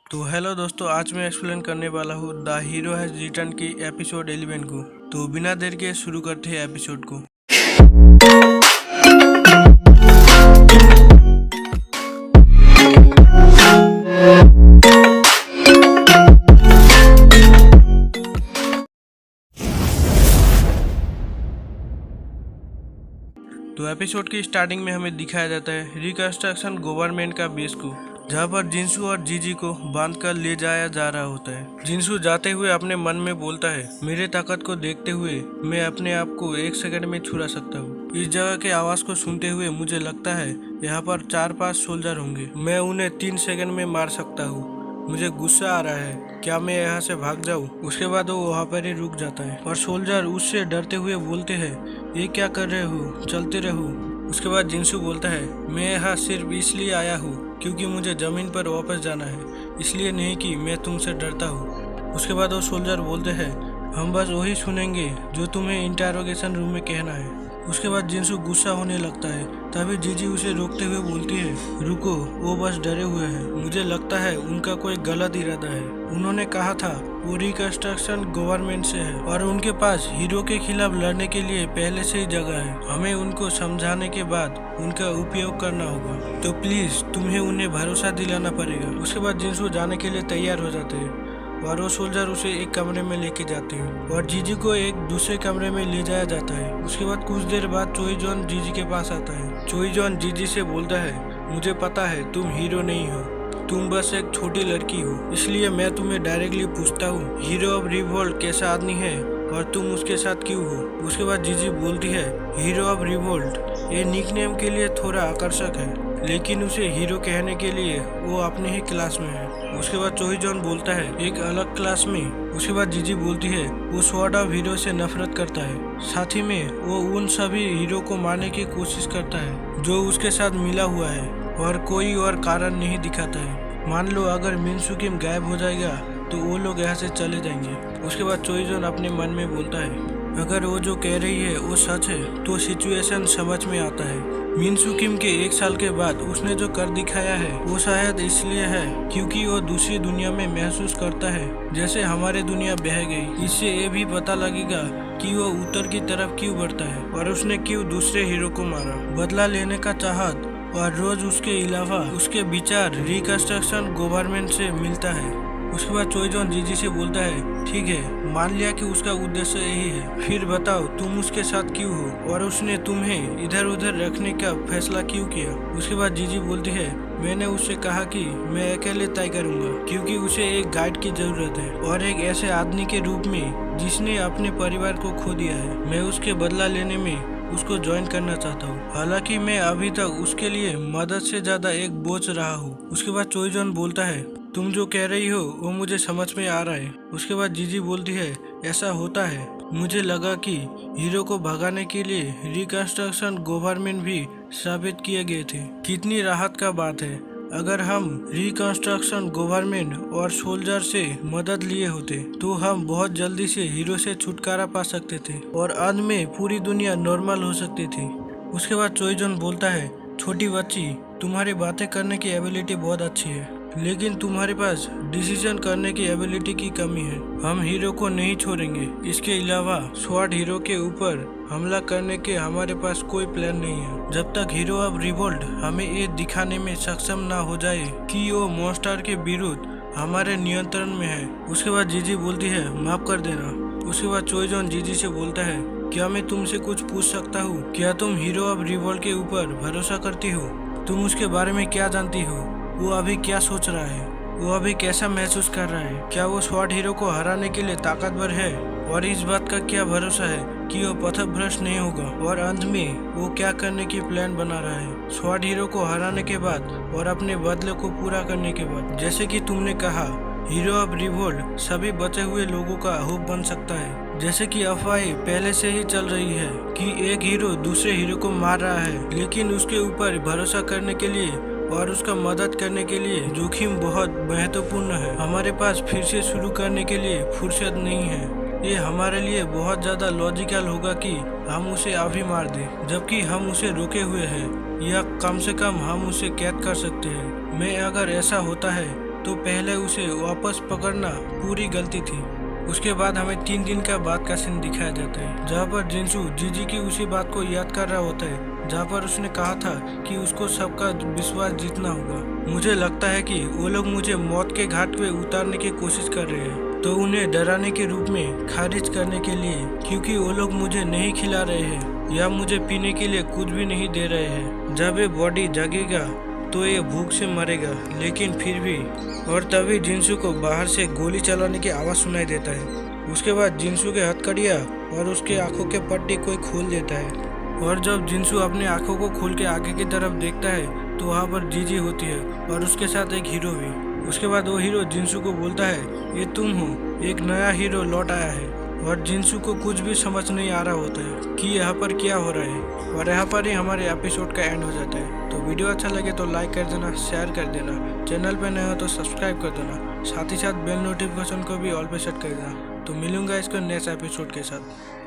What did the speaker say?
तो हेलो दोस्तों, आज मैं एक्सप्लेन करने वाला हूँ द हीरो हैज रिटर्न की एपिसोड 11 को। तो बिना देर के शुरू करते हैं एपिसोड को। तो एपिसोड की स्टार्टिंग में हमें दिखाया जाता है रिकंस्ट्रक्शन गवर्नमेंट का बेस को, जहाँ पर जिनसू और जीजी को बांध कर ले जाया जा रहा होता है। जिनसू जाते हुए अपने मन में बोलता है, मेरे ताकत को देखते हुए मैं अपने आप को 1 सेकंड में छुड़ा सकता हूँ। इस जगह के आवाज को सुनते हुए मुझे लगता है यहाँ पर 4-5 सोल्जर होंगे, मैं उन्हें 3 सेकंड में मार सकता हूँ। मुझे गुस्सा आ रहा है, क्या मैं यहाँ से भाग जाऊँ? उसके बाद वो वहाँ पर ही रुक जाता है और सोल्जर उससे डरते हुए बोलते हैं, ये क्या कर रहे हो, चलते रहो। उसके बाद जिनसू बोलता है, मैं यहाँ सिर्फ इसलिए आया हूँ क्योंकि मुझे जमीन पर वापस जाना है, इसलिए नहीं कि मैं तुमसे डरता हूँ। उसके बाद वो सोल्जर बोलते हैं, हम बस वही सुनेंगे जो तुम्हें इंटरोगेशन रूम में कहना है। उसके बाद जिनसू गुस्सा होने लगता है, तभी जीजी उसे रोकते हुए बोलती है, रुको, वो बस डरे हुए हैं, मुझे लगता है उनका कोई गलत इरादा है। उन्होंने कहा था वो रिकंस्ट्रक्शन गवर्नमेंट से है और उनके पास हीरो के खिलाफ लड़ने के लिए पहले से ही जगह है। हमें उनको समझाने के बाद उनका उपयोग करना होगा, तो प्लीज तुम्हें उन्हें भरोसा दिलाना पड़ेगा। उसके बाद जिनसू जाने के लिए तैयार हो जाते हैं और वो सोल्जर उसे एक कमरे में लेके जाते हैं और जीजी को एक दूसरे कमरे में ले जाया जाता है। उसके बाद कुछ देर बाद चोई जॉन जीजी के पास आता है। चोई जॉन जीजी से बोलता है, मुझे पता है तुम हीरो नहीं हो, तुम बस एक छोटी लड़की हो, इसलिए मैं तुम्हें डायरेक्टली पूछता हूँ, हीरो ऑफ रिवोल्ट कैसा आदमी है और तुम उसके साथ क्यों हो? उसके बाद जीजी बोलती है, हीरो ऑफ रिवोल्ट ये निकनेम के लिए थोड़ा आकर्षक है, लेकिन उसे हीरो कहने के लिए वो अपने ही क्लास में है। उसके बाद चोई जॉन बोलता है, एक अलग क्लास में। उसके बाद जीजी बोलती है, वो स्वॉर्ड ऑफ हीरो से नफरत करता है, साथ ही में वो उन सभी हीरो को मारने की कोशिश करता है जो उसके साथ मिला हुआ है और कोई और कारण नहीं दिखाता है। मान लो अगर मिनसू किम गायब हो जाएगा तो वो लोग यहाँ से चले जाएंगे। उसके बाद चोई जॉन अपने मन में बोलता है, अगर वो जो कह रही है वो सच है तो सिचुएशन समझ में आता है। मिनसू किम के 1 साल के बाद उसने जो कर दिखाया है वो शायद इसलिए है क्योंकि वो दूसरी दुनिया में महसूस करता है जैसे हमारी दुनिया बह गई। इससे ये भी पता लगेगा कि वो उत्तर की तरफ क्यों बढ़ता है और उसने क्यों दूसरे हीरो को मारा। बदला लेने का चाहत और रोज उसके अलावा उसके विचार रिकंस्ट्रक्शन गवर्नमेंट से मिलता है। उसके बाद चोई जॉन जीजी से बोलता है, ठीक है, मान लिया कि उसका उद्देश्य यही है, फिर बताओ तुम उसके साथ क्यों हो और उसने तुम्हें इधर उधर रखने का फैसला क्यों किया? उसके बाद जीजी बोलती है, मैंने उससे कहा कि मैं अकेले तय करूंगा क्योंकि उसे एक गाइड की जरूरत है और एक ऐसे आदमी के रूप में जिसने अपने परिवार को खो दिया है। मैं उसके बदला लेने में उसको ज्वाइन करना चाहता हूँ, हालांकि मैं अभी तक उसके लिए मदद से ज्यादा एक बोझ रहा हूँ। उसके बाद चोई जॉन बोलता है, तुम जो कह रही हो वो मुझे समझ में आ रहा है। उसके बाद जीजी बोलती है, ऐसा होता है, मुझे लगा कि हीरो को भगाने के लिए रिकंस्ट्रक्शन गवर्नमेंट भी साबित किए गए थे। कितनी राहत का बात है अगर हम रिकंस्ट्रक्शन गवर्नमेंट और सोल्जर से मदद लिए होते तो हम बहुत जल्दी से हीरो से छुटकारा पा सकते थे और अंत में पूरी दुनिया नॉर्मल हो सकती थी। उसके बाद चोई जॉन बोलता है, छोटी बच्ची, तुम्हारी बातें करने की एबिलिटी बहुत अच्छी है, लेकिन तुम्हारे पास डिसीजन करने की एबिलिटी की कमी है। हम हीरो को नहीं छोड़ेंगे, इसके अलावा स्वॉर्ड हीरो के ऊपर हमला करने के हमारे पास कोई प्लान नहीं है जब तक हीरो ऑफ रिवोल्ट हमें ये दिखाने में सक्षम ना हो जाए कि वो मॉन्स्टर के विरुद्ध हमारे नियंत्रण में है। उसके बाद जीजी बोलती है, माफ कर देना। उसके बाद चोई जॉन जीजी से बोलता है, क्या मैं तुमसे कुछ पूछ सकता हूँ? क्या तुम हीरो ऑफ रिवोल्ट के ऊपर भरोसा करती हो? तुम उसके बारे में क्या जानती हो? वो अभी क्या सोच रहा है? वो अभी कैसा महसूस कर रहा है? क्या वो स्वॉर्ड हीरो को हराने के लिए ताकतवर है? और इस बात का क्या भरोसा है कि वो पथभ्रष्ट नहीं होगा? और अंत में वो क्या करने की प्लान बना रहा है स्वॉर्ड हीरो को हराने के बाद और अपने बदले को पूरा करने के बाद? जैसे कि तुमने कहा, हीरो ऑफ रिवोल्ट सभी बचे हुए लोगों का होप बन सकता है, जैसे कि अफवाहें पहले से ही चल रही है कि एक हीरो दूसरे हीरो को मार रहा है, लेकिन उसके ऊपर भरोसा करने के लिए और उसका मदद करने के लिए जोखिम बहुत महत्वपूर्ण है। हमारे पास फिर से शुरू करने के लिए फुर्सत नहीं है। ये हमारे लिए बहुत ज्यादा लॉजिकल होगा कि हम उसे अभी मार दें, जबकि हम उसे रोके हुए हैं, या कम से कम हम उसे कैद कर सकते हैं। मैं अगर ऐसा होता है तो पहले उसे वापस पकड़ना पूरी गलती थी। उसके बाद हमें 3 दिन का बाद का सीन दिखाया जाता है, जहाँ पर जिनसू जीजी की उसी बात को याद कर रहा होता है जहाँ पर उसने कहा था कि उसको सबका विश्वास जीतना होगा। मुझे लगता है कि वो लोग मुझे मौत के घाट पे उतारने की कोशिश कर रहे हैं, तो उन्हें डराने के रूप में खारिज करने के लिए, क्योंकि वो लोग मुझे नहीं खिला रहे हैं या मुझे पीने के लिए कुछ भी नहीं दे रहे हैं। जब ये बॉडी जगेगा तो ये भूख से मरेगा, लेकिन फिर भी। और तभी जिनसू को बाहर से गोली चलाने की आवाज़ सुनाई देता है। उसके बाद जिनसू के हथकड़ियाँ और उसके आंखों के पट्टी कोई खोल देता है, और जब जिनसू अपने आंखों को खोल के आगे की तरफ देखता है तो वहाँ पर जीजी होती है और उसके साथ एक हीरो भी। उसके बाद वो हीरो जिनसू को बोलता है, ये तुम हो, एक नया हीरो लौट आया है। और जिनसू को कुछ भी समझ नहीं आ रहा होता है कि यहाँ पर क्या हो रहा है, और यहाँ पर ही हमारे एपिसोड का एंड हो जाता है। तो वीडियो अच्छा लगे तो लाइक कर देना, शेयर कर देना, चैनल पे नए हो तो सब्सक्राइब कर देना, साथ ही साथ बेल नोटिफिकेशन को भी ऑल पे सेट कर देना। तो मिलूंगा इसको नेक्स्ट एपिसोड के साथ।